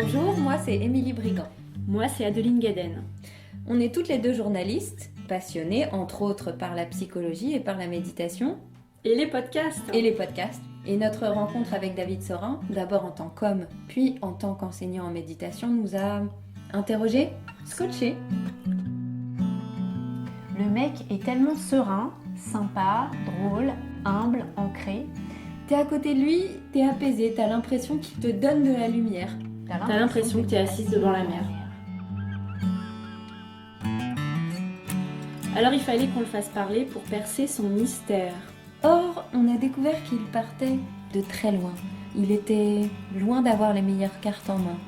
Bonjour, moi c'est Émilie Brigand. Moi, c'est Adeline Gaden. On est toutes les deux journalistes, passionnées entre autres par la psychologie et par la méditation. Et les podcasts. Et les podcasts. Et notre rencontre avec David Sorin, d'abord en tant qu'homme, puis en tant qu'enseignant en méditation, nous a interrogés, scotchés. Le mec est tellement serein, sympa, drôle, humble, ancré. T'es à côté de lui, t'es apaisé, t'as l'impression qu'il te donne de la lumière. T'as l'impression que t'es assise devant la mer. Alors il fallait qu'on le fasse parler pour percer son mystère. Or, on a découvert qu'il partait de très loin. Il était loin d'avoir les meilleures cartes en main.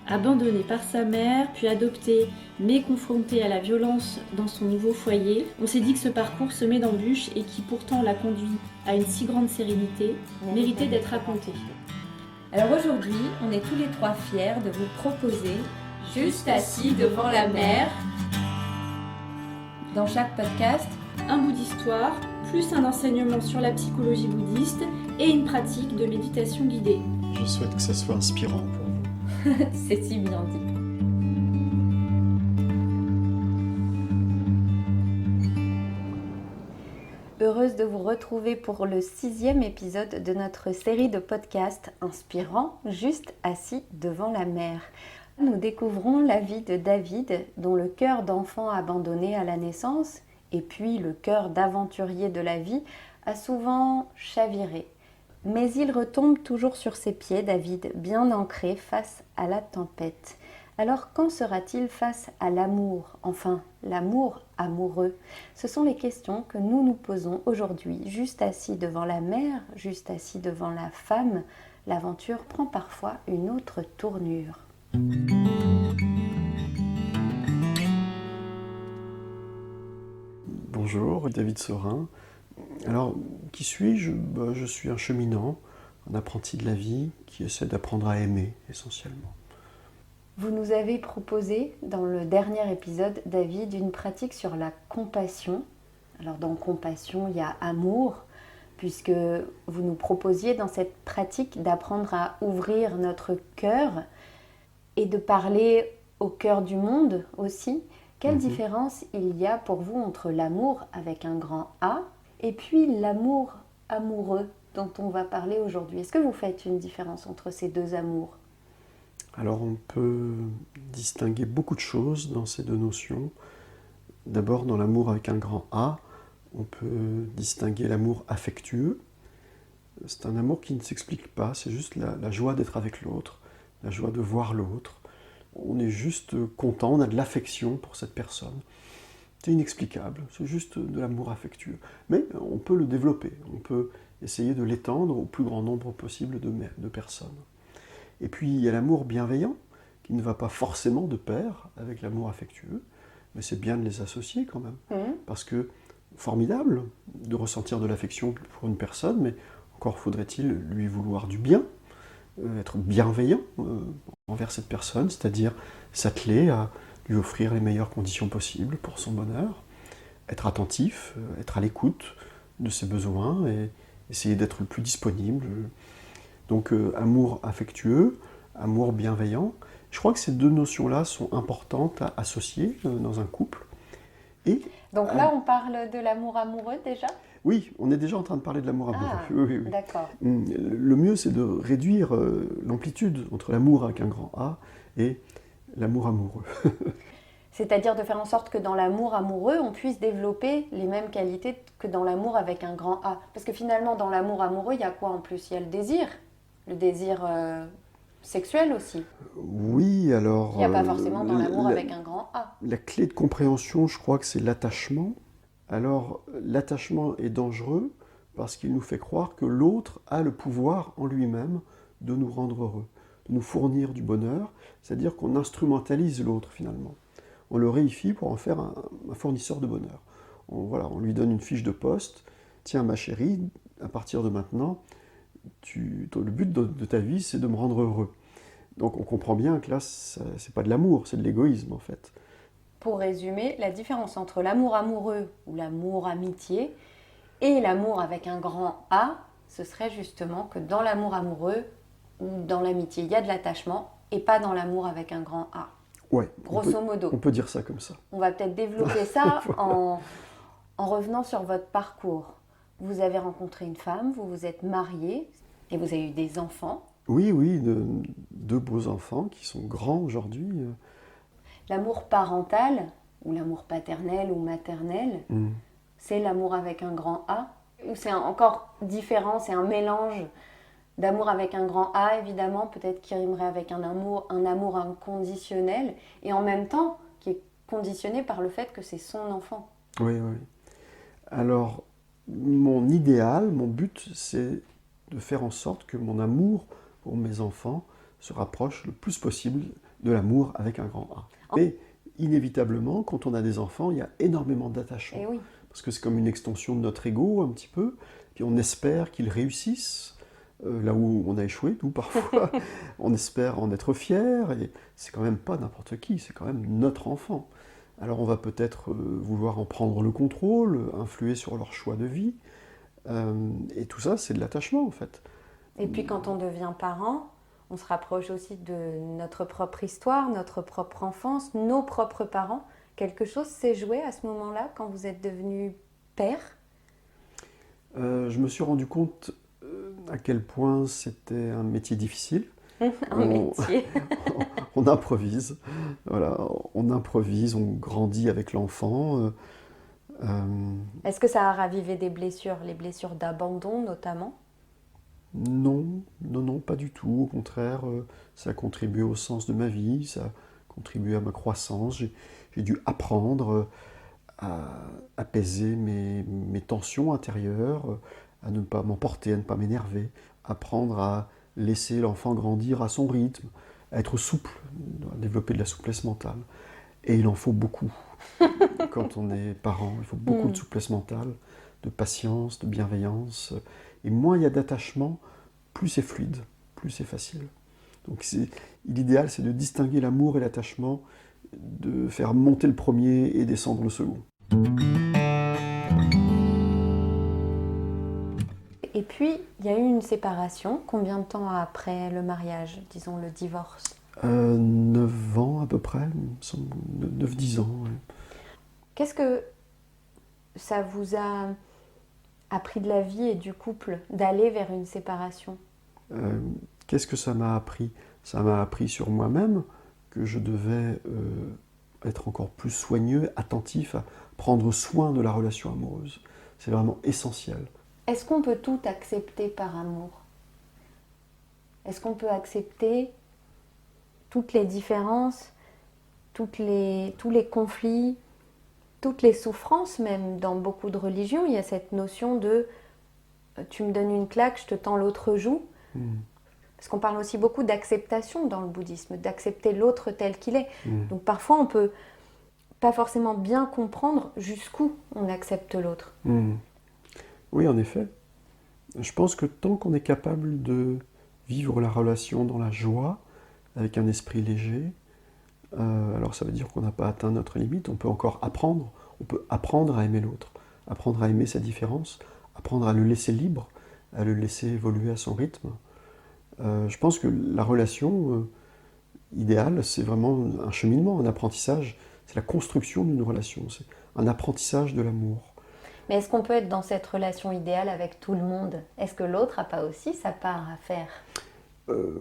Abandonné par sa mère, puis adopté, mais confronté à la violence dans son nouveau foyer, on s'est dit que ce parcours semé d'embûches et qui pourtant l'a conduit à une si grande sérénité, méritait d'être raconté. Alors aujourd'hui, on est tous les trois fiers de vous proposer Juste assis devant la mer. Dans chaque podcast, Un bout d'histoire, plus un enseignement sur la psychologie bouddhiste et une pratique de méditation guidée. Je souhaite que ça soit inspirant pour vous. c'est si bien dit. Heureuse de vous retrouver pour le 6e épisode de notre série de podcasts inspirants, juste assis devant la mer. Nous découvrons la vie de David, dont le cœur d'enfant abandonné à la naissance, et puis le cœur d'aventurier de la vie, a souvent chaviré. Mais il retombe toujours sur ses pieds, David, bien ancré face à la tempête. Alors qu'en sera-t-il face à l'amour, enfin l'amour amoureux? Ce sont les questions que nous nous posons aujourd'hui, juste assis devant la mer, juste assis devant la femme. L'aventure prend parfois une autre tournure. Bonjour, David Sorin. Alors, qui suis-je? Je suis un cheminant, un apprenti de la vie qui essaie d'apprendre à aimer essentiellement. Vous nous avez proposé dans le dernier épisode, David, une pratique sur la compassion. Alors dans compassion, il y a amour, puisque vous nous proposiez dans cette pratique d'apprendre à ouvrir notre cœur et de parler au cœur du monde aussi. Quelle différence il y a pour vous entre l'amour avec un grand A et puis l'amour amoureux dont on va parler aujourd'hui? Est-ce que vous faites une différence entre ces deux amours? Alors on peut distinguer beaucoup de choses dans ces deux notions. D'abord dans l'amour avec un grand A, on peut distinguer l'amour affectueux. C'est un amour qui ne s'explique pas, c'est juste la joie d'être avec l'autre, la joie de voir l'autre. On est juste content, on a de l'affection pour cette personne. C'est inexplicable, c'est juste de l'amour affectueux. Mais on peut le développer, on peut essayer de l'étendre au plus grand nombre possible de personnes. Et puis il y a l'amour bienveillant, qui ne va pas forcément de pair avec l'amour affectueux, mais c'est bien de les associer quand même. Parce que formidable de ressentir de l'affection pour une personne, mais encore faudrait-il lui vouloir du bien, être bienveillant envers cette personne, c'est-à-dire s'atteler à lui offrir les meilleures conditions possibles pour son bonheur, être attentif, être à l'écoute de ses besoins et essayer d'être le plus disponible. Donc amour affectueux, amour bienveillant. Je crois que ces deux notions-là sont importantes à associer dans un couple. Et donc là, on parle de l'amour amoureux déjà? Oui, on est déjà en train de parler de l'amour amoureux. Oui. D'accord. Le mieux, c'est de réduire l'amplitude entre l'amour avec un grand A et l'amour amoureux. C'est-à-dire de faire en sorte que dans l'amour amoureux, on puisse développer les mêmes qualités que dans l'amour avec un grand A. Parce que finalement, dans l'amour amoureux, il y a quoi en plus? Il y a le désir sexuel aussi. Oui, alors... Il n'y a pas forcément dans l'amour avec un grand A. La clé de compréhension, je crois que c'est l'attachement. Alors, l'attachement est dangereux parce qu'il nous fait croire que l'autre a le pouvoir en lui-même de nous rendre heureux, de nous fournir du bonheur, c'est-à-dire qu'on instrumentalise l'autre finalement. On le réifie pour en faire un fournisseur de bonheur. On lui donne une fiche de poste. Tiens, ma chérie, à partir de maintenant, le but de ta vie, c'est de me rendre heureux. Donc on comprend bien que là, c'est pas de l'amour, c'est de l'égoïsme en fait. Pour résumer, la différence entre l'amour amoureux ou l'amour amitié et l'amour avec un grand A, ce serait justement que dans l'amour amoureux ou dans l'amitié, il y a de l'attachement et pas dans l'amour avec un grand A. Ouais, Grosso modo. On peut dire ça comme ça. On va peut-être développer ça Voilà. en revenant sur votre parcours. Vous avez rencontré une femme, vous vous êtes marié et vous avez eu des enfants. Oui, deux beaux enfants qui sont grands aujourd'hui. L'amour parental, ou l'amour paternel ou maternel, c'est l'amour avec un grand A. Ou c'est encore différent, c'est un mélange d'amour avec un grand A, évidemment, peut-être qui rimerait avec un amour inconditionnel, et en même temps qui est conditionné par le fait que c'est son enfant. Oui. Alors, mon idéal, mon but, c'est de faire en sorte que mon amour pour mes enfants se rapproche le plus possible de l'amour avec un grand A. Mais inévitablement, quand on a des enfants, il y a énormément d'attachement. Et oui. Parce que c'est comme une extension de notre ego, un petit peu. Puis on espère qu'ils réussissent là où on a échoué, nous, parfois. On espère en être fier. Et c'est quand même pas n'importe qui, c'est quand même notre enfant. Alors on va peut-être vouloir en prendre le contrôle, influer sur leur choix de vie. Et tout ça, c'est de l'attachement, en fait. Et puis quand on devient parent, on se rapproche aussi de notre propre histoire, notre propre enfance, nos propres parents. Quelque chose s'est joué à ce moment-là, quand vous êtes devenu père? Je me suis rendu compte à quel point c'était un métier difficile. Métier. On improvise, voilà, on improvise, on grandit avec l'enfant. Est-ce que ça a ravivé des blessures, les blessures d'abandon notamment? Non, pas du tout. Au contraire, ça a contribué au sens de ma vie, ça a contribué à ma croissance. J'ai dû apprendre à apaiser mes tensions intérieures, à ne pas m'emporter, à ne pas m'énerver, apprendre à laisser l'enfant grandir à son rythme, à être souple, à développer de la souplesse mentale. Et il en faut beaucoup. Quand on est parent, il faut beaucoup de souplesse mentale, de patience, de bienveillance. Et moins il y a d'attachement, plus c'est fluide, plus c'est facile. Donc l'idéal, c'est de distinguer l'amour et l'attachement, de faire monter le premier et descendre le second. Et puis, il y a eu une séparation. Combien de temps après le mariage, disons le divorce? 9 ans à peu près, 9-10 ans. Ouais. Qu'est-ce que ça vous a appris de la vie et du couple d'aller vers une séparation? Qu'est-ce que ça m'a appris? Ça m'a appris sur moi-même que je devais être encore plus soigneux, attentif à prendre soin de la relation amoureuse. C'est vraiment essentiel. Est-ce qu'on peut tout accepter par amour? Est-ce qu'on peut accepter toutes les différences, tous les conflits, toutes les souffrances même? Dans beaucoup de religions, il y a cette notion de tu me donnes une claque, je te tends l'autre joue. Parce qu'on parle aussi beaucoup d'acceptation dans le bouddhisme, d'accepter l'autre tel qu'il est. Donc parfois on peut pas forcément bien comprendre jusqu'où on accepte l'autre. Oui, en effet. Je pense que tant qu'on est capable de vivre la relation dans la joie, avec un esprit léger, alors ça veut dire qu'on n'a pas atteint notre limite, on peut encore apprendre, on peut apprendre à aimer l'autre, apprendre à aimer sa différence, apprendre à le laisser libre, à le laisser évoluer à son rythme. Je pense que la relation idéale, c'est vraiment un cheminement, un apprentissage, c'est la construction d'une relation, c'est un apprentissage de l'amour. Mais est-ce qu'on peut être dans cette relation idéale avec tout le monde? Est-ce que l'autre n'a pas aussi sa part à faire?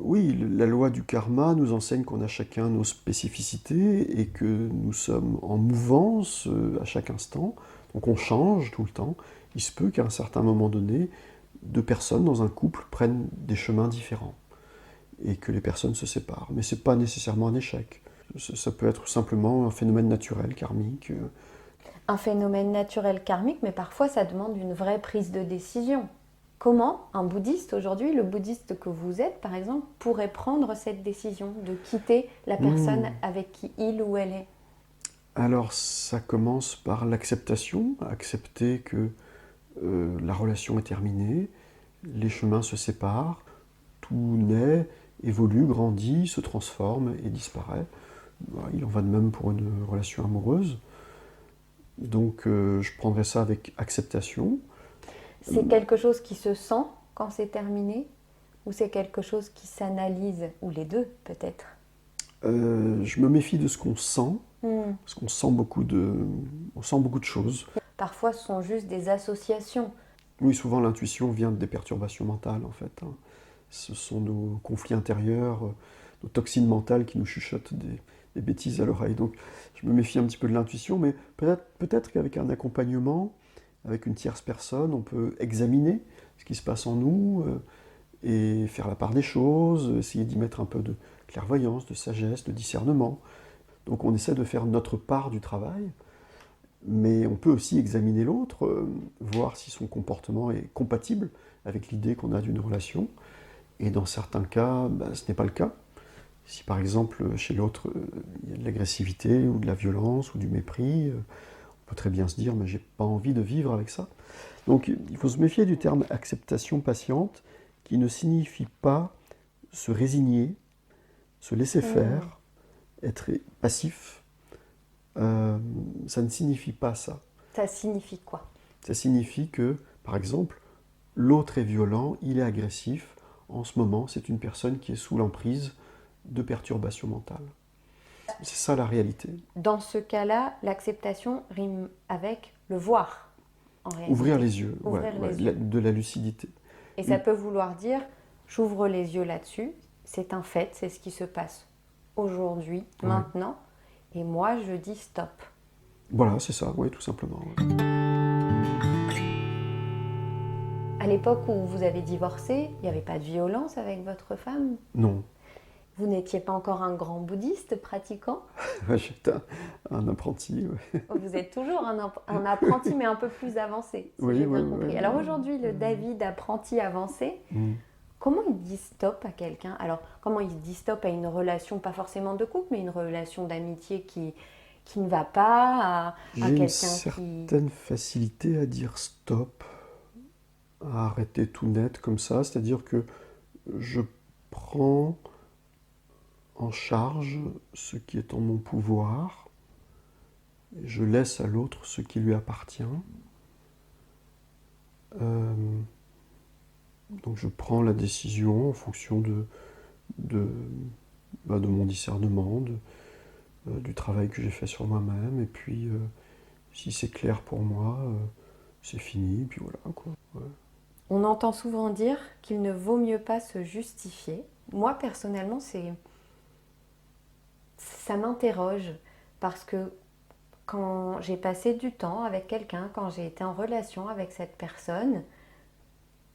Oui, la loi du karma nous enseigne qu'on a chacun nos spécificités et que nous sommes en mouvance à chaque instant, donc on change tout le temps. Il se peut qu'à un certain moment donné, deux personnes dans un couple prennent des chemins différents et que les personnes se séparent. Mais ce n'est pas nécessairement un échec. Ça peut être simplement un phénomène naturel, karmique. Un phénomène naturel karmique, mais parfois ça demande une vraie prise de décision. Comment un bouddhiste aujourd'hui, le bouddhiste que vous êtes par exemple, pourrait prendre cette décision de quitter la personne avec qui il ou elle est? Alors ça commence par l'acceptation, accepter que la relation est terminée, les chemins se séparent, tout naît, évolue, grandit, se transforme et disparaît. Il en va de même pour une relation amoureuse. Donc je prendrais ça avec acceptation. C'est quelque chose qui se sent quand c'est terminé? Ou c'est quelque chose qui s'analyse? Ou les deux peut-être? Je me méfie de ce qu'on sent, parce qu'on sent beaucoup de choses. Parfois, ce sont juste des associations. Oui, souvent l'intuition vient des perturbations mentales, en fait. Ce sont nos conflits intérieurs, nos toxines mentales qui nous chuchotent des bêtises à l'oreille. Donc, je me méfie un petit peu de l'intuition, mais peut-être qu'avec un accompagnement, avec une tierce personne, on peut examiner ce qui se passe en nous et faire la part des choses, essayer d'y mettre un peu de clairvoyance, de sagesse, de discernement. Donc, on essaie de faire notre part du travail. Mais on peut aussi examiner l'autre, voir si son comportement est compatible avec l'idée qu'on a d'une relation. Et dans certains cas, ce n'est pas le cas. Si par exemple chez l'autre il y a de l'agressivité ou de la violence ou du mépris, on peut très bien se dire « mais j'ai pas envie de vivre avec ça ». Donc il faut se méfier du terme acceptation patiente qui ne signifie pas se résigner, se laisser faire, être passif. Ça ne signifie pas ça. Ça signifie quoi? Ça signifie que, par exemple, l'autre est violent, il est agressif. En ce moment, c'est une personne qui est sous l'emprise de perturbations mentales. C'est ça la réalité. Dans ce cas-là, l'acceptation rime avec le voir, en réalité. Ouvrir les yeux, yeux. De la lucidité. Et ça peut vouloir dire, j'ouvre les yeux là-dessus, c'est un fait, c'est ce qui se passe aujourd'hui, maintenant. Et moi, je dis stop. Voilà, c'est ça, oui, tout simplement. À l'époque où vous avez divorcé, il n'y avait pas de violence avec votre femme? Non. Vous n'étiez pas encore un grand bouddhiste pratiquant? J'étais un apprenti, oui. Vous êtes toujours un apprenti, mais un peu plus avancé, si j'ai bien compris. Oui. Alors aujourd'hui, le David apprenti avancé, comment il dit stop à quelqu'un? Alors, comment il dit stop à une relation, pas forcément de couple, mais une relation d'amitié qui ne va pas, à quelqu'un qui... J'ai une certaine facilité à dire stop, à arrêter tout net comme ça, c'est-à-dire que je prends en charge ce qui est en mon pouvoir, et je laisse à l'autre ce qui lui appartient. Donc je prends la décision en fonction de mon discernement, du travail que j'ai fait sur moi-même, et puis si c'est clair pour moi, c'est fini, et puis voilà quoi. Ouais. On entend souvent dire qu'il ne vaut mieux pas se justifier. Moi personnellement, ça m'interroge parce que quand j'ai passé du temps avec quelqu'un, quand j'ai été en relation avec cette personne,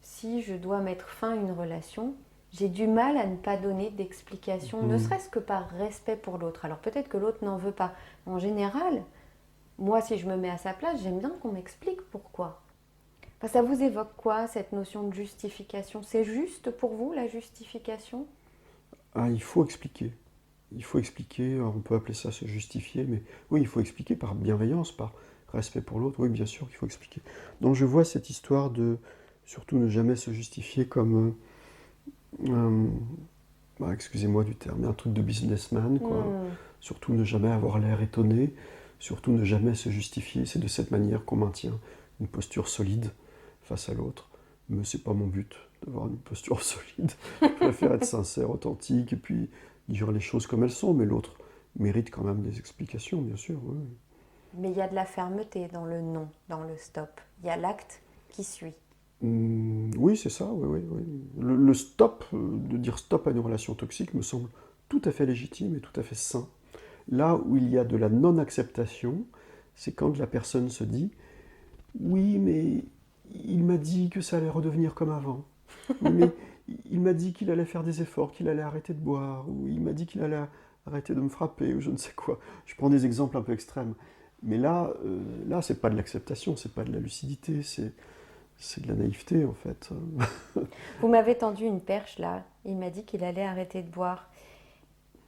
si je dois mettre fin à une relation, j'ai du mal à ne pas donner d'explication, ne serait-ce que par respect pour l'autre. Alors peut-être que l'autre n'en veut pas. En général, moi si je me mets à sa place, j'aime bien qu'on m'explique pourquoi. Enfin, ça vous évoque quoi cette notion de justification? C'est juste pour vous la justification? Il faut expliquer. Il faut expliquer, on peut appeler ça se justifier, mais oui, il faut expliquer par bienveillance, par respect pour l'autre, oui, bien sûr qu'il faut expliquer. Donc je vois cette histoire de surtout ne jamais se justifier comme, excusez-moi du terme, un truc de businessman, quoi. Surtout ne jamais avoir l'air étonné, surtout ne jamais se justifier. C'est de cette manière qu'on maintient une posture solide face à l'autre. Mais c'est pas mon but d'avoir une posture solide. Je préfère être sincère, authentique, et puis dire les choses comme elles sont, mais l'autre mérite quand même des explications, bien sûr. Oui. Mais il y a de la fermeté dans le non, dans le stop. Il y a l'acte qui suit. Oui, c'est ça, oui. Le stop, de dire stop à une relation toxique me semble tout à fait légitime et tout à fait sain. Là où il y a de la non-acceptation, c'est quand la personne se dit « Oui, mais il m'a dit que ça allait redevenir comme avant. Oui, mais il m'a dit qu'il allait faire des efforts, qu'il allait arrêter de boire, ou il m'a dit qu'il allait arrêter de me frapper, ou je ne sais quoi. » Je prends des exemples un peu extrêmes. Mais là c'est pas de l'acceptation, c'est pas de la lucidité, c'est de la naïveté, en fait. Vous m'avez tendu une perche, là. Il m'a dit qu'il allait arrêter de boire.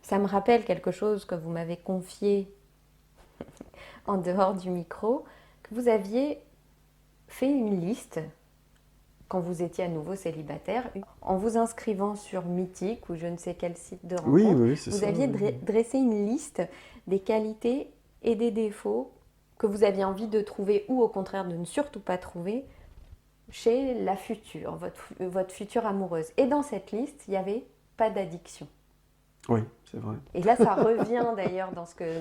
Ça me rappelle quelque chose que vous m'avez confié en dehors du micro, que vous aviez fait une liste, quand vous étiez à nouveau célibataire, en vous inscrivant sur Mythique ou je ne sais quel site de rencontre. Oui, c'est ça. Vous aviez dressé une liste des qualités et des défauts que vous aviez envie de trouver ou au contraire de ne surtout pas trouver chez la future, votre future amoureuse. Et dans cette liste, il n'y avait pas d'addiction. Oui, c'est vrai. Et là, ça revient d'ailleurs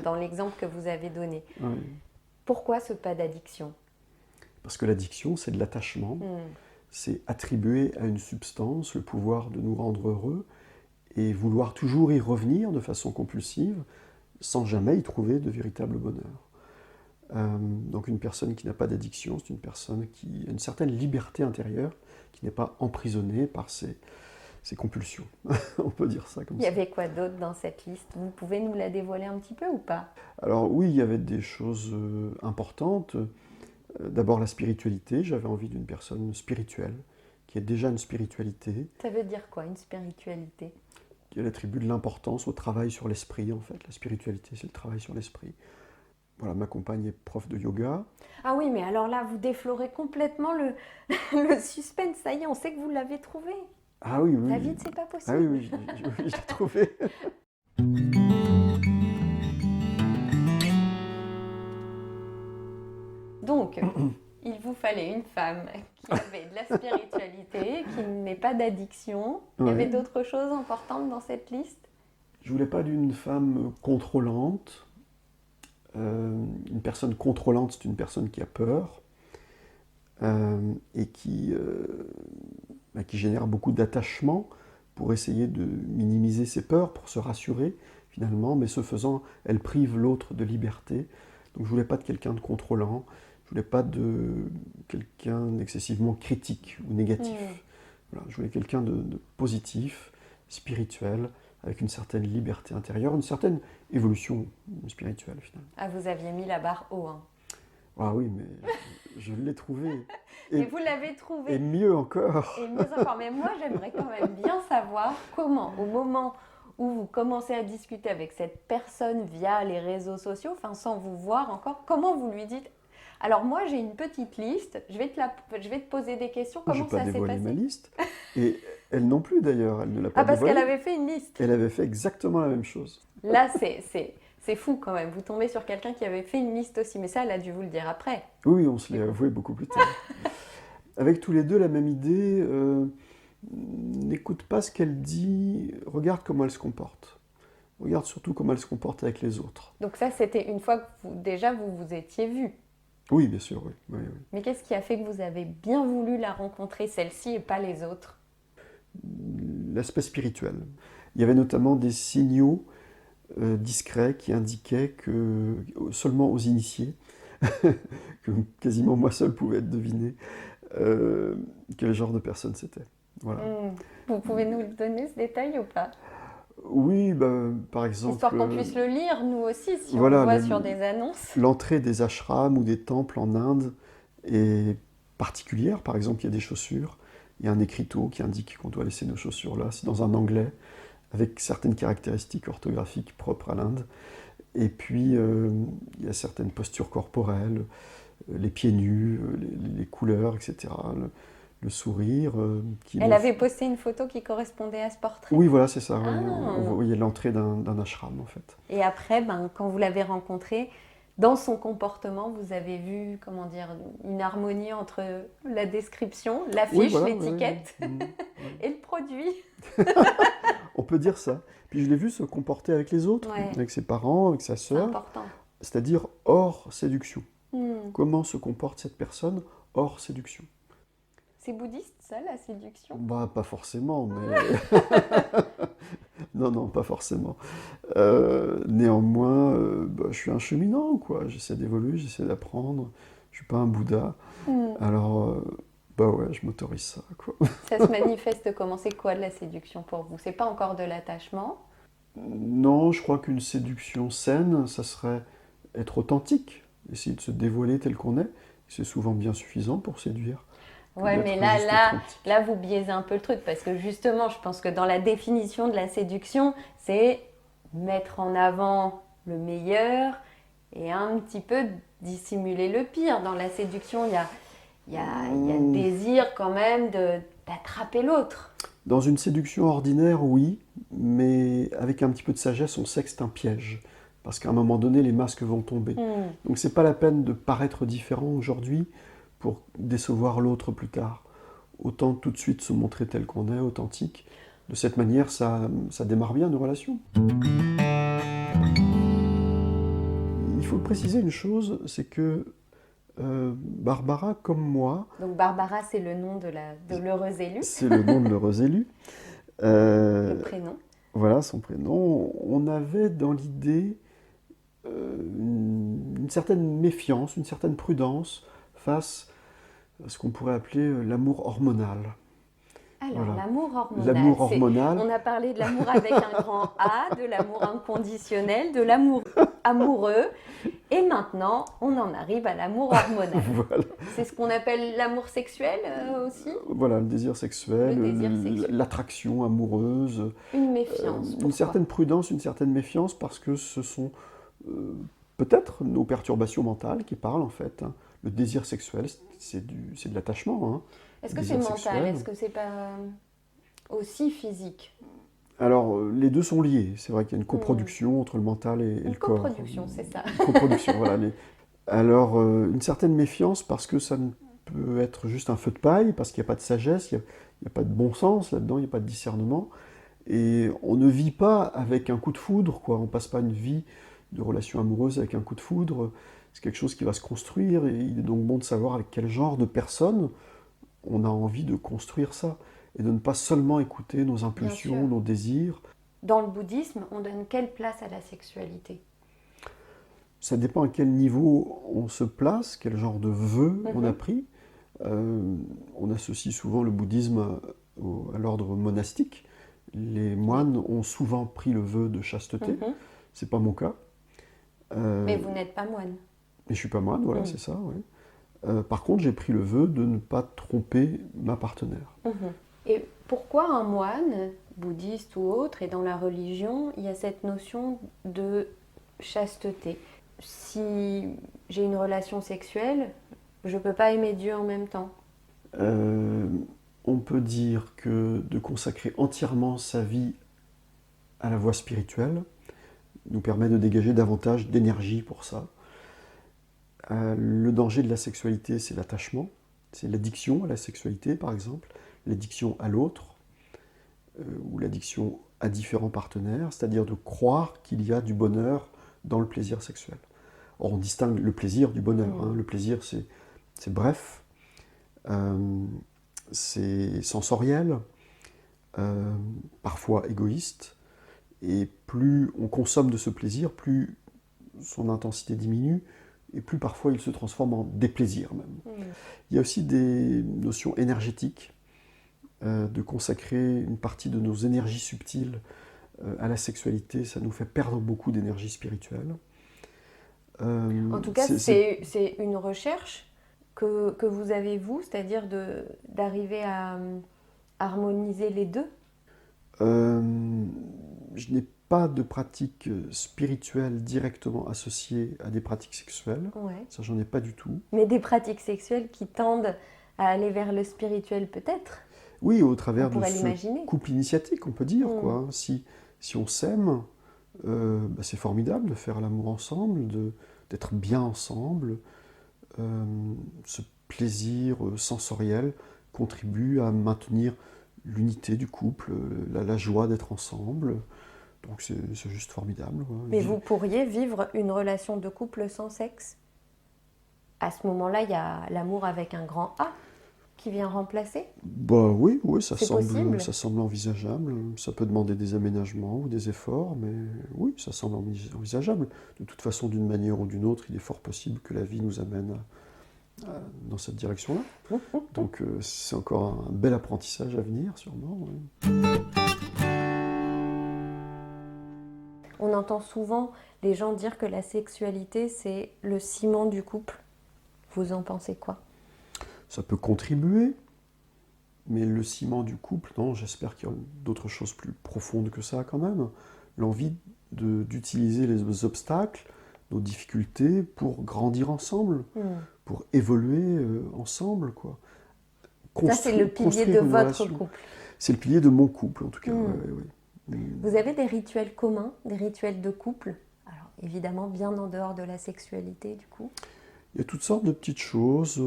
dans l'exemple que vous avez donné. Oui. Pourquoi ce pas d'addiction? Parce que l'addiction, c'est de l'attachement. C'est attribuer à une substance le pouvoir de nous rendre heureux et vouloir toujours y revenir de façon compulsive sans jamais y trouver de véritable bonheur. Donc une personne qui n'a pas d'addiction, c'est une personne qui a une certaine liberté intérieure, qui n'est pas emprisonnée par ses compulsions. On peut dire ça comme ça. Il y avait quoi d'autre dans cette liste? Vous pouvez nous la dévoiler un petit peu ou pas? Alors oui, il y avait des choses importantes. D'abord la spiritualité, j'avais envie d'une personne spirituelle, qui ait déjà une spiritualité. Ça veut dire quoi, une spiritualité? Elle attribue de l'importance au travail sur l'esprit, en fait. La spiritualité, c'est le travail sur l'esprit. Voilà, ma compagne est prof de yoga. Ah oui, mais alors là, vous déflorez complètement le, le suspense. Ça y est, on sait que vous l'avez trouvé. Ah oui, oui. David, c'est pas possible. Ah oui, oui, je l'ai trouvé. Donc, il vous fallait une femme qui avait de la spiritualité, qui n'ait pas d'addiction. Il y avait Ouais. d'autres choses importantes dans cette liste? Je voulais pas d'une femme contrôlante. Une personne contrôlante, c'est une personne qui a peur et qui génère beaucoup d'attachement pour essayer de minimiser ses peurs, pour se rassurer finalement, mais ce faisant, elle prive l'autre de liberté. Donc je voulais pas de quelqu'un de contrôlant, je voulais pas de quelqu'un d'excessivement critique ou négatif. Voilà, je voulais quelqu'un de positif, spirituel, avec une certaine liberté intérieure, une certaine évolution spirituelle finalement. Ah, vous aviez mis la barre haut. Hein. Ah oui, mais je l'ai trouvé. Et vous l'avez trouvé. Et mieux encore. Et mieux encore. Mais moi, j'aimerais quand même bien savoir comment, au moment où vous commencez à discuter avec cette personne via les réseaux sociaux, enfin sans vous voir encore, comment vous lui dites: alors moi j'ai une petite liste, je vais te poser des questions, Je comment n'ai pas ça s'est dévoilé ma passé? liste. Et elle non plus d'ailleurs, elle ne l'a pas Ah, parce dévoilée. qu'elle avait fait une liste. Elle avait fait exactement la même chose. Là, c'est fou quand même. Vous tombez sur quelqu'un qui avait fait une liste aussi, mais ça, elle a dû vous le dire après. Oui, on se l'est avoué beaucoup plus tard. Avec tous les deux la même idée, n'écoute pas ce qu'elle dit, regarde comment elle se comporte. Regarde surtout comment elle se comporte avec les autres. Donc ça, c'était une fois que vous vous étiez vus. Oui, bien sûr, oui. Oui. Mais qu'est-ce qui a fait que vous avez bien voulu la rencontrer, celle-ci, et pas les autres? L'aspect spirituel. Il y avait notamment des signaux discrets qui indiquaient que seulement aux initiés, que quasiment moi seul pouvais deviner quel genre de personne c'était. Voilà. Vous pouvez nous donner ce détail ou pas? Oui, par exemple... Histoire qu'on puisse le lire, nous aussi, si voilà, on le voit sur des annonces. L'entrée des ashrams ou des temples en Inde est particulière. Par exemple, il y a des chaussures, il y a un écriteau qui indique qu'on doit laisser nos chaussures là. C'est dans un anglais, avec certaines caractéristiques orthographiques propres à l'Inde. Et puis, il y a certaines postures corporelles, les pieds nus, les couleurs, etc. Le sourire. Elle avait posté une photo qui correspondait à ce portrait. Oui, voilà, c'est ça. Ah. On voyait l'entrée d'un ashram, en fait. Et après, quand vous l'avez rencontrée, dans son comportement, vous avez vu, comment dire, une harmonie entre la description, l'affiche, Oui, voilà, l'étiquette oui. et le produit. On peut dire ça. Puis je l'ai vu se comporter avec les autres, Ouais. avec ses parents, avec sa C'est sœur, important. c'est-à-dire hors séduction. Hmm. Comment se comporte cette personne hors séduction? C'est bouddhiste, ça, la séduction? Pas forcément, mais... non, pas forcément. Néanmoins, je suis un cheminant, quoi. J'essaie d'évoluer, j'essaie d'apprendre. Je suis pas un Bouddha. Alors, ouais, je m'autorise ça, quoi. Ça se manifeste comment? C'est quoi de la séduction pour vous? C'est pas encore de l'attachement? Non, je crois qu'une séduction saine, ça serait être authentique, essayer de se dévoiler tel qu'on est. C'est souvent bien suffisant pour séduire. Ouais, mais là, vous biaisez un peu le truc, parce que justement, je pense que dans la définition de la séduction, c'est mettre en avant le meilleur et un petit peu dissimuler le pire. Dans la séduction, il y a le désir quand même d'attraper l'autre. Dans une séduction ordinaire, oui, mais avec un petit peu de sagesse, on sait que c'est un piège. Parce qu'à un moment donné, les masques vont tomber. Donc c'est pas la peine de paraître différent aujourd'hui pour décevoir l'autre plus tard. Autant tout de suite se montrer tel qu'on est, authentique, de cette manière, ça démarre bien nos relations. Il faut préciser une chose, c'est que Barbara, comme moi, Donc Barbara, c'est le nom de l'heureuse élue, c'est le nom de l'heureuse élue. le prénom. Voilà son prénom. On avait dans l'idée une certaine méfiance, une certaine prudence face à ce qu'on pourrait appeler l'amour hormonal. Alors, Voilà. l'amour hormonal. L'amour hormonal. On a parlé de l'amour avec un grand A, de l'amour inconditionnel, de l'amour amoureux. Et maintenant, on en arrive à l'amour hormonal. Voilà. C'est ce qu'on appelle l'amour sexuel aussi. Voilà, le désir sexuel, Le désir sexuel. l'attraction amoureuse, Une méfiance. une Pourquoi certaine prudence, une certaine méfiance, parce que ce sont peut-être nos perturbations mentales qui parlent en fait, hein. Le désir sexuel, c'est de l'attachement, hein. Est-ce que Désir c'est mental? sexuel. Est-ce que c'est pas aussi physique? Alors, les deux sont liés. C'est vrai qu'il y a une coproduction entre le mental et Une le corps. coproduction, c'est ça. Une coproduction, voilà. Alors, une certaine méfiance parce que ça ne peut être juste un feu de paille, parce qu'il n'y a pas de sagesse, il n'y a pas de bon sens là-dedans, il n'y a pas de discernement. Et on ne vit pas avec un coup de foudre, quoi. On ne passe pas une vie de relation amoureuse avec un coup de foudre. C'est quelque chose qui va se construire, et il est donc bon de savoir avec quel genre de personne on a envie de construire ça, et de ne pas seulement écouter nos impulsions, sûr. nos désirs. Dans le bouddhisme, on donne quelle place à la sexualité? Ça dépend à quel niveau on se place, quel genre de vœu on a pris. On associe souvent le bouddhisme à l'ordre monastique. Les moines ont souvent pris le vœu de chasteté. C'est pas mon cas. Mais vous n'êtes pas moine. Et je suis pas moine, voilà, c'est ça. Ouais. Par contre, j'ai pris le vœu de ne pas tromper ma partenaire. Et pourquoi un moine, bouddhiste ou autre, et dans la religion, il y a cette notion de chasteté? Si j'ai une relation sexuelle, je ne peux pas aimer Dieu en même temps. On peut dire que de consacrer entièrement sa vie à la voie spirituelle nous permet de dégager davantage d'énergie pour ça. Le danger de la sexualité, c'est l'attachement, c'est l'addiction à la sexualité, par exemple, l'addiction à l'autre, ou l'addiction à différents partenaires, c'est-à-dire de croire qu'il y a du bonheur dans le plaisir sexuel. Or, on distingue le plaisir du bonheur. Hein. Le plaisir, c'est bref, c'est sensoriel, parfois égoïste, et plus on consomme de ce plaisir, plus son intensité diminue, et plus parfois il se transforme en déplaisir même. Il y a aussi des notions énergétiques, de consacrer une partie de nos énergies subtiles à la sexualité, ça nous fait perdre beaucoup d'énergie spirituelle. En tout cas, c'est une recherche que vous avez, vous, c'est-à-dire d'arriver à harmoniser les deux. Je n'ai pas de pratique spirituelle directement associée à des pratiques sexuelles. Ouais. Ça, j'en ai pas du tout. Mais des pratiques sexuelles qui tendent à aller vers le spirituel, peut-être? Oui, au travers de l'imaginer. ce couple initiatique, on peut dire. Quoi. Si on s'aime, c'est formidable de faire l'amour ensemble, d'être bien ensemble. Ce plaisir sensoriel contribue à maintenir l'unité du couple, la joie d'être ensemble. Donc c'est juste formidable. Quoi. Mais vous pourriez vivre une relation de couple sans sexe? À ce moment-là, il y a l'amour avec un grand A qui vient remplacer? Bah oui, ça possible. semble envisageable. Ça peut demander des aménagements ou des efforts, mais oui, ça semble envisageable. De toute façon, d'une manière ou d'une autre, il est fort possible que la vie nous amène dans cette direction-là. Donc c'est encore un bel apprentissage à venir, sûrement. Ouais. On entend souvent les gens dire que la sexualité, c'est le ciment du couple. Vous en pensez quoi? Ça peut contribuer, mais le ciment du couple, non, j'espère qu'il y a d'autres choses plus profondes que ça quand même. L'envie d'utiliser les obstacles, nos difficultés pour grandir ensemble, pour évoluer ensemble, quoi. Ça, c'est le pilier de votre couple. C'est le pilier de mon couple, en tout cas. Vous avez des rituels communs, des rituels de couple? Alors, évidemment, bien en dehors de la sexualité, du coup. Il y a toutes sortes de petites choses.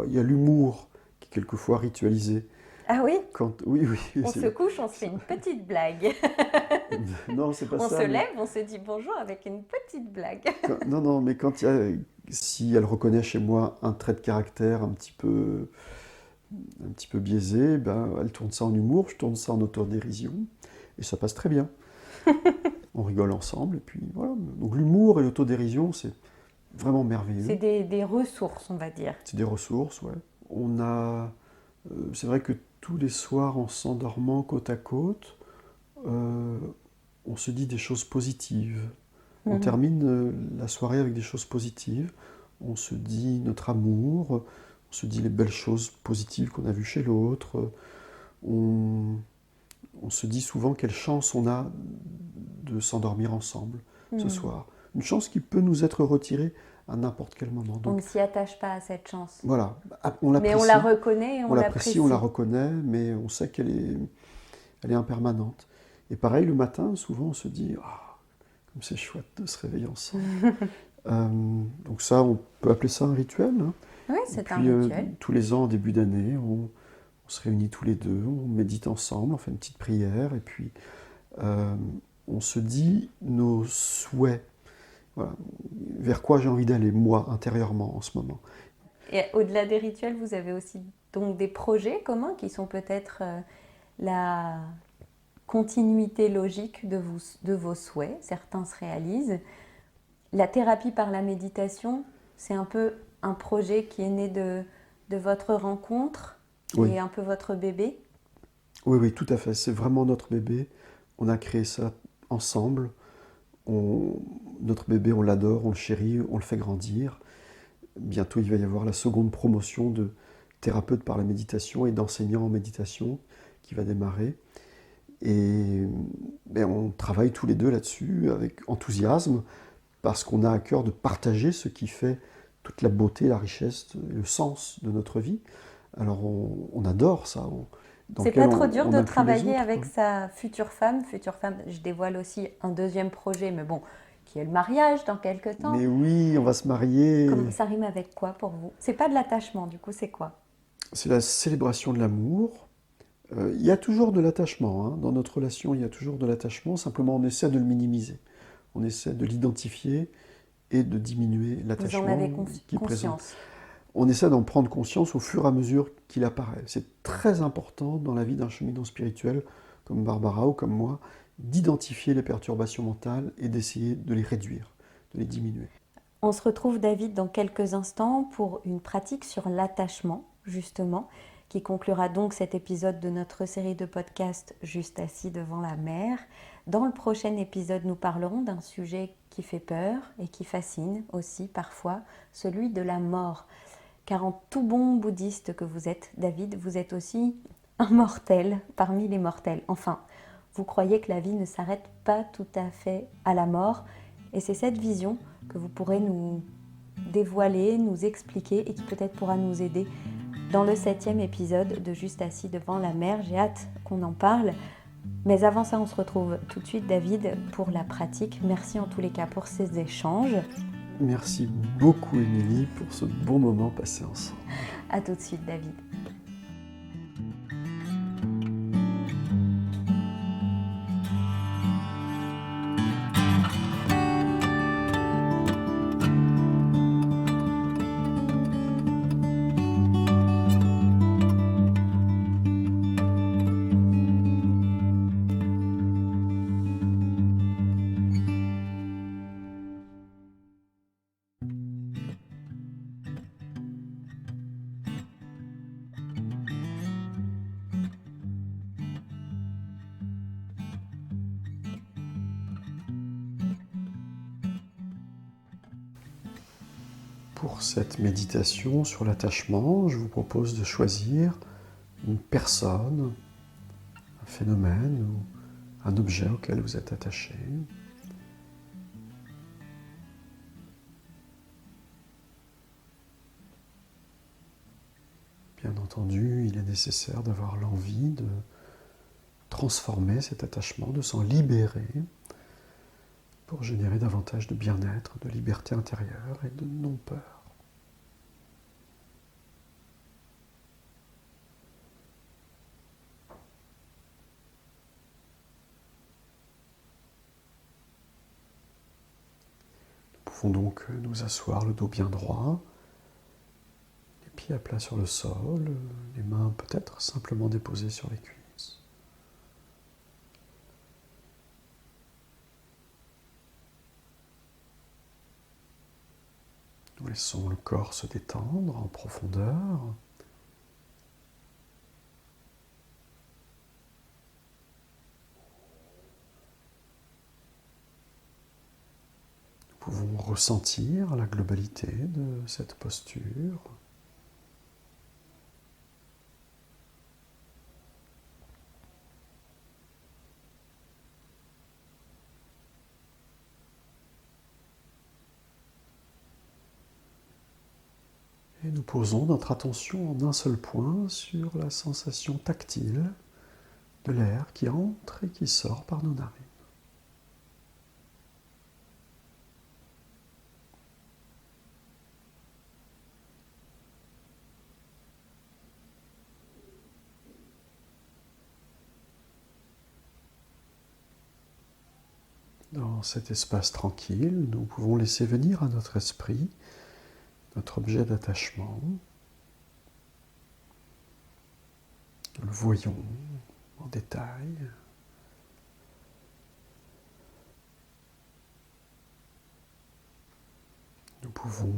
Il y a l'humour qui est quelquefois ritualisé. Ah oui? Oui. On se couche, on se fait une petite blague. Non, c'est pas On ça. se mais lève, on se dit bonjour avec une petite blague. Non, mais si elle reconnaît chez moi un trait de caractère un petit peu biaisé, ben, elle tourne ça en humour, je tourne ça en autodérision, et ça passe très bien. On rigole ensemble, et puis voilà. Donc l'humour et l'autodérision, c'est vraiment merveilleux. C'est des ressources, on va dire. C'est des ressources, ouais. C'est vrai que tous les soirs, en s'endormant côte à côte, on se dit des choses positives. On termine la soirée avec des choses positives. On se dit notre amour, on se dit les belles choses positives qu'on a vues chez l'autre. On se dit souvent quelle chance on a de s'endormir ensemble ce soir. Une chance qui peut nous être retirée à n'importe quel moment. On Donc, ne s'y attache pas à cette chance. voilà, on l'apprécie. Mais on la reconnaît et on l'apprécie. On la reconnaît, mais on sait qu'elle est impermanente. Et pareil, le matin, souvent, on se dit ah, comme c'est chouette de se réveiller ensemble. Donc ça, on peut appeler ça un rituel. Hein. Oui, c'est un rituel. Tous les ans, en début d'année, on se réunit tous les deux, on médite ensemble, on fait une petite prière, et puis on se dit nos souhaits. Voilà. Vers quoi j'ai envie d'aller, moi, intérieurement, en ce moment. Et au-delà des rituels, vous avez aussi donc des projets communs qui sont peut-être la continuité logique de vos souhaits. Certains se réalisent. La thérapie par la méditation, c'est un peu un projet qui est né de votre rencontre, qui est un peu votre bébé. Oui, tout à fait. C'est vraiment notre bébé. On a créé ça ensemble. Notre bébé, on l'adore, on le chérit, on le fait grandir. Bientôt, il va y avoir la seconde promotion de thérapeute par la méditation et d'enseignant en méditation qui va démarrer. Et on travaille tous les deux là-dessus avec enthousiasme parce qu'on a à cœur de partager ce qui fait toute la beauté, la richesse et le sens de notre vie. Alors, on adore ça. C'est pas trop dur de travailler avec sa future femme. Future femme, je dévoile aussi un deuxième projet, mais bon, qui est le mariage dans quelques temps. Mais oui, on va se marier. Ça rime avec quoi pour vous? C'est pas de l'attachement, du coup, c'est quoi? C'est la célébration de l'amour. Il y a toujours de l'attachement. Hein. Dans notre relation, il y a toujours de l'attachement. Simplement, on essaie de le minimiser. On essaie de l'identifier et de diminuer l'attachement. Vous en avez qui est présent. conscience? On essaie d'en prendre conscience au fur et à mesure qu'il apparaît. C'est très important dans la vie d'un cheminement spirituel, comme Barbara ou comme moi, d'identifier les perturbations mentales et d'essayer de les réduire, de les diminuer. On se retrouve, David, dans quelques instants pour une pratique sur l'attachement, justement, qui conclura donc cet épisode de notre série de podcasts Juste assis devant la mer. Dans le prochain épisode, nous parlerons d'un sujet qui fait peur et qui fascine aussi parfois, celui de la mort. Car en tout bon bouddhiste que vous êtes, David, vous êtes aussi un mortel parmi les mortels. Enfin, vous croyez que la vie ne s'arrête pas tout à fait à la mort. Et c'est cette vision que vous pourrez nous dévoiler, nous expliquer et qui peut-être pourra nous aider dans le 7e épisode de Juste assis devant la mer. J'ai hâte qu'on en parle. Mais avant ça, on se retrouve tout de suite, David, pour la pratique. Merci en tous les cas pour ces échanges. Merci beaucoup, Émilie, pour ce bon moment passé ensemble. À tout de suite, David. Pour cette méditation sur l'attachement, je vous propose de choisir une personne, un phénomène ou un objet auquel vous êtes attaché. Bien entendu, il est nécessaire d'avoir l'envie de transformer cet attachement, de s'en libérer pour générer davantage de bien-être, de liberté intérieure et de non-peur. pouvons donc nous asseoir le dos bien droit, les pieds à plat sur le sol, les mains peut-être simplement déposées sur les cuisses. Nous laissons le corps se détendre en profondeur. Nous pouvons ressentir la globalité de cette posture. Et nous posons notre attention en un seul point sur la sensation tactile de l'air qui entre et qui sort par nos narines. Dans cet espace tranquille, nous pouvons laisser venir à notre esprit notre objet d'attachement. Nous le voyons en détail. Nous pouvons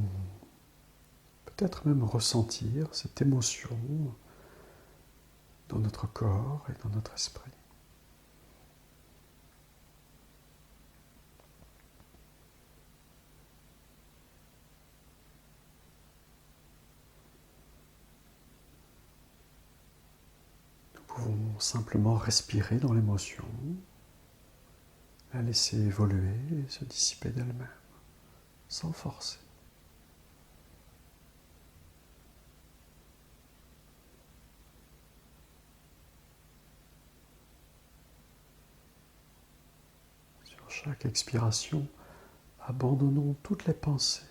peut-être même ressentir cette émotion dans notre corps et dans notre esprit. Nous pouvons simplement respirer dans l'émotion, la laisser évoluer et se dissiper d'elle-même, sans forcer. Sur chaque expiration, abandonnons toutes les pensées.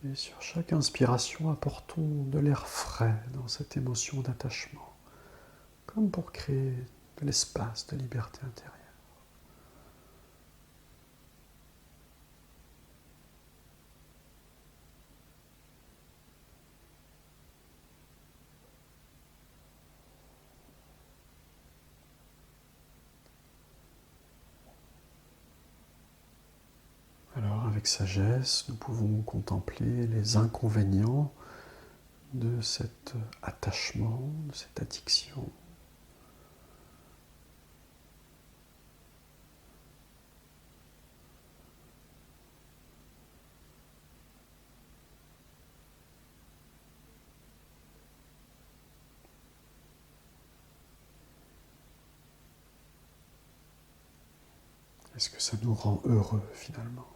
Et sur chaque inspiration, apportons de l'air frais dans cette émotion d'attachement, comme pour créer de l'espace de liberté intérieure. Alors, avec sagesse, nous pouvons contempler les inconvénients de cet attachement, de cette addiction. Est-ce que ça nous rend heureux finalement ?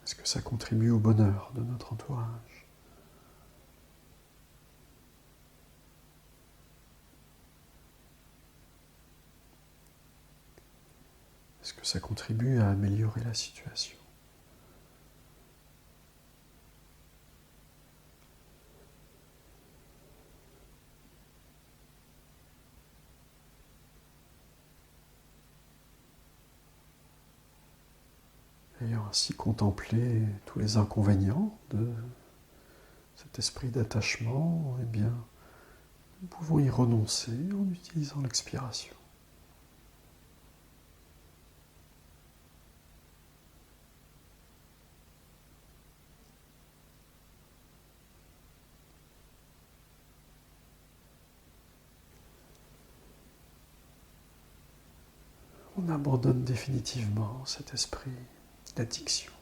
Est-ce que ça contribue au bonheur de notre entourage ? Est-ce que ça contribue à améliorer la situation ? Ayant ainsi contemplé tous les inconvénients de cet esprit d'attachement, eh bien, nous pouvons y renoncer en utilisant l'expiration. On abandonne définitivement cet esprit d'addiction,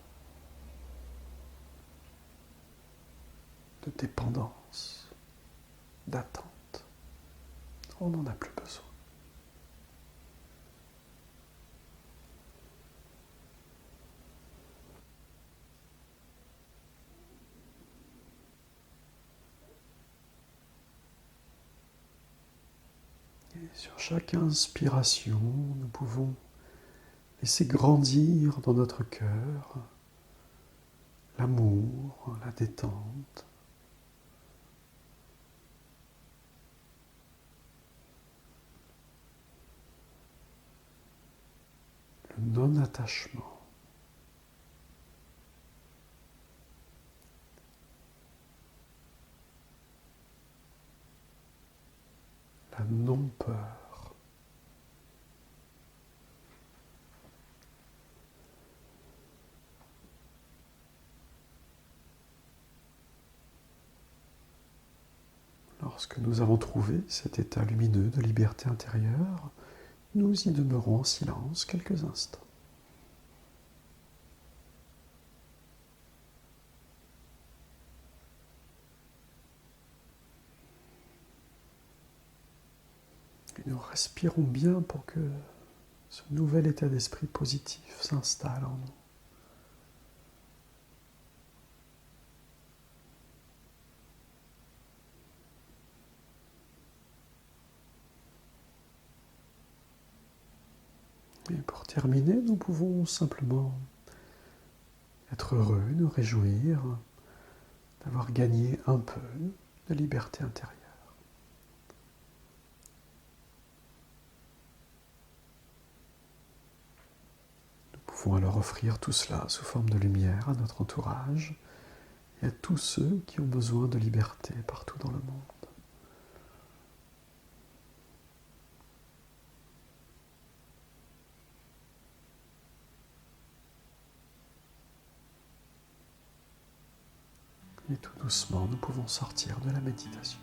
de dépendance, d'attente. On n'en a plus besoin. Sur chaque inspiration, nous pouvons laisser grandir dans notre cœur l'amour, la détente. Le non-attachement. La non-peur. Lorsque nous avons trouvé cet état lumineux de liberté intérieure, nous y demeurons en silence quelques instants. Et nous respirons bien pour que ce nouvel état d'esprit positif s'installe en nous. Et pour terminer, nous pouvons simplement être heureux, nous réjouir d'avoir gagné un peu de liberté intérieure. Nous pouvons alors offrir tout cela sous forme de lumière à notre entourage et à tous ceux qui ont besoin de liberté partout dans le monde. Et tout doucement, nous pouvons sortir de la méditation.